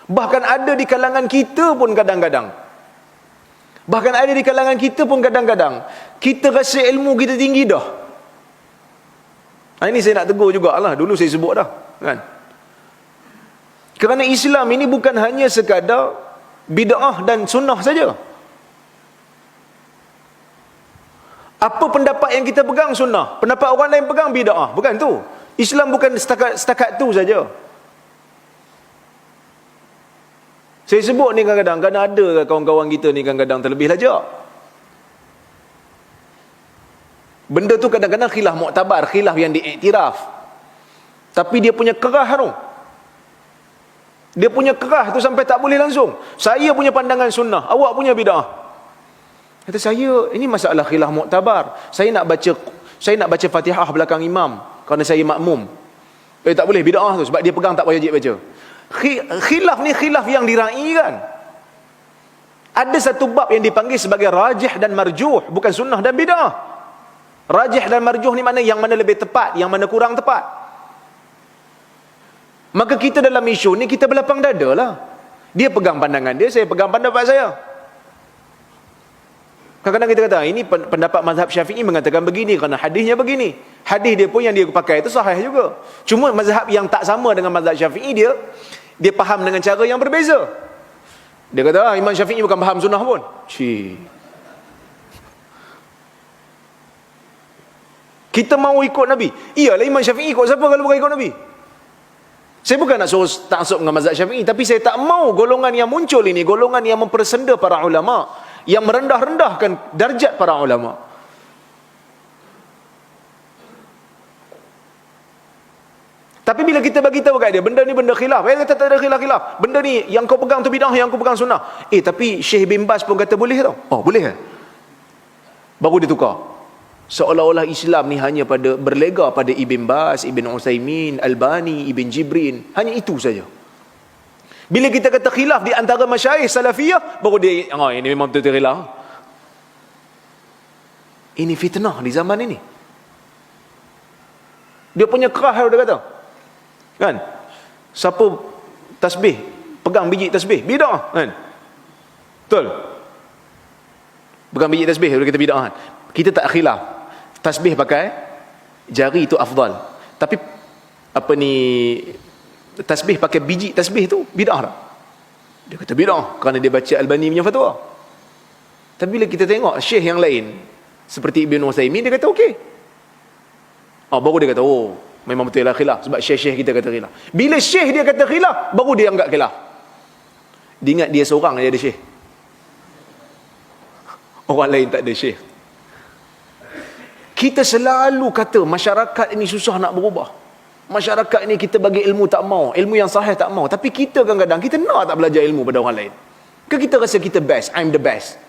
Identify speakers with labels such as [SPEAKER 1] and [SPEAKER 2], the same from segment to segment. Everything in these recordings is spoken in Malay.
[SPEAKER 1] Bahkan ada di kalangan kita pun kadang-kadang. Bahkan ada di kalangan kita pun kadang-kadang kita rasa ilmu kita tinggi dah. Ini saya nak tegur jugalah. Dulu saya sebut dah, kan? Kerana Islam ini bukan hanya sekadar bid'ah dan sunnah saja. Apa pendapat yang kita pegang sunnah, pendapat orang lain pegang bid'ah. Bukan tu. Islam bukan setakat tu saja. Saya sebut ni kadang-kadang, kerana ada kawan-kawan kita ni kadang-kadang terlebih lajak. Benda tu kadang-kadang khilaf muktabar, khilaf yang diiktiraf. Tapi dia punya kerah tu. Dia punya kerah tu sampai tak boleh langsung. Saya punya pandangan sunnah, awak punya bid'ah. Kata saya, ini masalah khilaf muktabar. Saya nak baca Fatihah belakang imam kerana saya makmum. Tak boleh, bid'ah tu sebab dia pegang tak wajib baca. Khilaf ni khilaf yang diraikan. Ada satu bab yang dipanggil sebagai rajih dan marjuh, bukan sunnah dan bid'ah. Rajih dan marjuh ni mana yang mana lebih tepat, yang mana kurang tepat. Maka kita dalam isu ni kita berlapang dada lah. Dia pegang pandangan dia, saya pegang pendapat saya. Kadang-kadang kita kata ini pendapat mazhab Syafi'i mengatakan begini kerana hadisnya begini. Hadis dia pun yang dia pakai itu sahih juga. Cuma mazhab yang tak sama dengan mazhab Syafi'i dia faham dengan cara yang berbeza. Dia kata Imam Syafi'i bukan faham sunnah pun. Kita mau ikut Nabi. Iyalah Imam Syafi'i ikut siapa kalau bukan ikut Nabi? Saya bukan nak suruh taksub dengan mazhab Syafi'i, tapi saya tak mau golongan yang muncul ini, golongan yang mempersenda para ulama, yang merendah-rendahkan darjat para ulama. Tapi bila kita bagi tahu kat dia, benda ni benda khilaf. Kata tak ada khilaf-khilaf. Benda ni yang kau pegang tu bid'ah, yang kau pegang sunnah. Tapi Syekh bin Baz pun kata boleh tau. Oh, boleh ke? Baru dia tukar. Seolah-olah Islam ni hanya berlega pada Ibn Baz, Ibn Utsaimin, Albani, Ibn Jibrin. Hanya itu saja. Bila kita kata khilaf di antara masyayikh salafiyah, baru dia, ini memang betul-betul khilaf. Ini fitnah di zaman ini. Dia punya kerah, dia kata. Kan? Siapa tasbih, pegang biji tasbih, bid'ah, kan? Betul? Pegang biji tasbih, dia kata bid'ah, kan? Kita tak khilaf. Tasbih pakai jari itu afdal. Tapi tasbih pakai biji tasbih tu bid'ah tak? Dia kata bid'ah kerana dia baca Albani punya fatwa. Tapi bila kita tengok syekh yang lain seperti Ibn Utsaimin, dia kata okey. Baru dia kata memang betul lah khilaf sebab syekh-syekh kita kata khilaf. Bila syekh dia kata khilaf, baru dia anggap khilaf. Dia ingat dia seorang aja ada syekh. Orang lain tak ada syekh. Kita selalu kata masyarakat ini susah nak berubah. Masyarakat ini kita bagi ilmu tak mau, ilmu yang sahih tak mau. Tapi kita kadang-kadang kita nak tak belajar ilmu pada orang lain. Ke kita rasa kita best, I'm the best.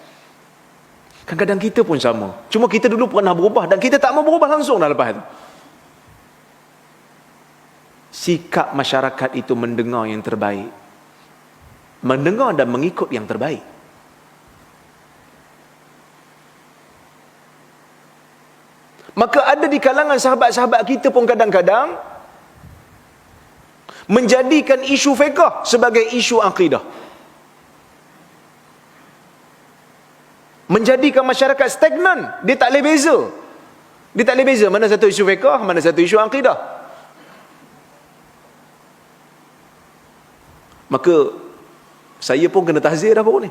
[SPEAKER 1] Kadang-kadang kita pun sama. Cuma kita dulu pernah berubah dan kita tak mau berubah langsung dah lepas itu. Sikap masyarakat itu mendengar yang terbaik. Mendengar dan mengikut yang terbaik. Maka ada di kalangan sahabat-sahabat kita pun kadang-kadang menjadikan isu fiqh sebagai isu akidah. Menjadikan masyarakat stagnan. Dia tak boleh beza. Dia tak boleh beza mana satu isu fiqh, mana satu isu akidah. Maka saya pun kena tahzir dah baru ni.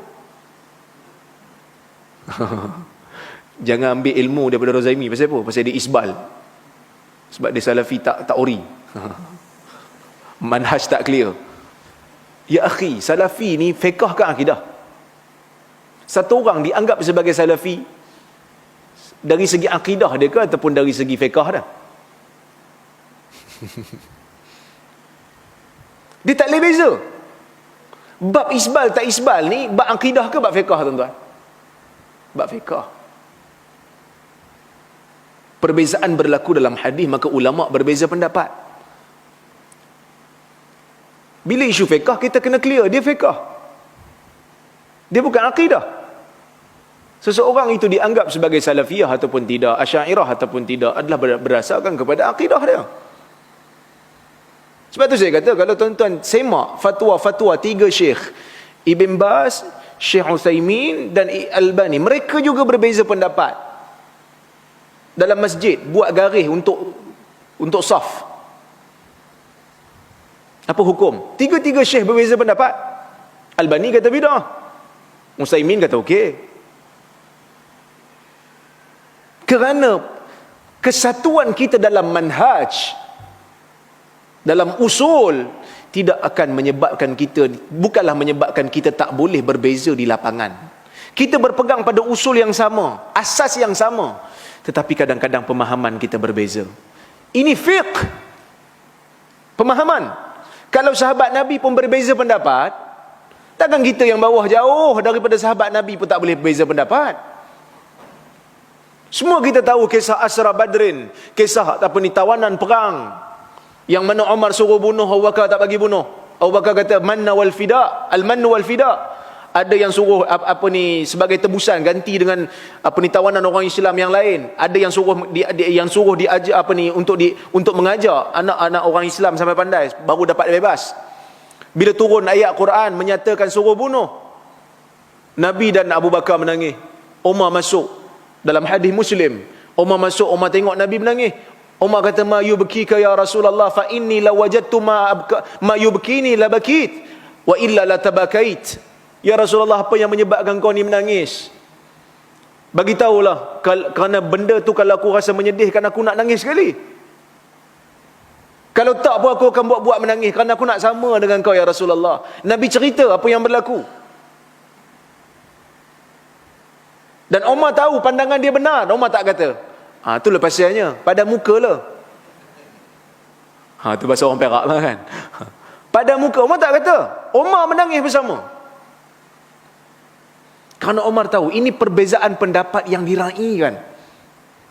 [SPEAKER 1] Jangan ambil ilmu daripada Rozaimi. Pasal apa? Pasal dia isbal. Sebab dia salafi tak ori. Manhaj tak clear. Ya akhi, salafi ni fiqh ke akidah? Satu orang dianggap sebagai salafi dari segi akidah dia ke ataupun dari segi fiqh dah? Dia tak boleh beza. Bab isbal tak isbal ni bab akidah ke bab fiqh, tuan-tuan? Bab fiqh. Perbezaan berlaku dalam hadis, maka ulama berbeza pendapat. Bila isu fiqh, kita kena clear dia fiqh, dia bukan akidah. Seseorang itu dianggap sebagai salafiyah ataupun tidak, Asy'ariyah ataupun tidak, adalah berdasarkan kepada akidah dia. Sebab tu saya kata, kalau tuan-tuan semak fatwa-fatwa 3 syekh, Ibn Baz, Syekh Uthaymin dan Albani, mereka juga berbeza pendapat dalam masjid buat garis untuk saf. Apa hukum? 3 syekh berbeza pendapat. Albani kata bidah, Uthaymin kata okey. Kerana kesatuan kita dalam manhaj, dalam usul, tidak akan menyebabkan kita, bukanlah menyebabkan kita tak boleh berbeza di lapangan. Kita berpegang pada usul yang sama, asas yang sama, tetapi kadang-kadang pemahaman kita berbeza. Ini fiqh, pemahaman. Kalau sahabat Nabi pun berbeza pendapat, takkan kita yang bawah jauh daripada sahabat Nabi pun tak boleh berbeza pendapat? Semua kita tahu kisah Asra Badrin, kisah tawanan perang, yang mana Umar suruh bunuh, Abu Bakar tak bagi bunuh. Abu Bakar kata manna wal fida, al-mannu wal fida. Ada yang suruh sebagai tebusan, ganti dengan tawanan orang Islam yang lain. Ada yang suruh diajar untuk mengajar anak-anak orang Islam sampai pandai baru dapat bebas. Bila turun ayat Quran menyatakan suruh bunuh, Nabi dan Abu Bakar menangis. Umar masuk dalam hadis Muslim. Umar masuk, Umar tengok Nabi menangis. Umar kata, ma yubkika ya Rasulullah, fa inni la wajadtu ma yubkini la bakit wa illa la tabakait. Ya Rasulullah, apa yang menyebabkan kau ni menangis? Bagi tahulah, kerana benda tu kalau aku rasa menyedihkan, aku nak nangis sekali. Kalau tak pun aku akan buat menangis, kerana aku nak sama dengan kau ya Rasulullah. Nabi cerita apa yang berlaku. Dan Umar tahu pandangan dia benar. Umar tak kata, tu lepas pasirnya, pada muka lah. Tu bahasa orang Perak lah kan. Pada muka. Umar tak kata. Umar menangis bersama. Kerana Umar tahu ini perbezaan pendapat yang diraikan.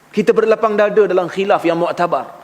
[SPEAKER 1] Kita berlapang dada dalam khilaf yang mu'tabar.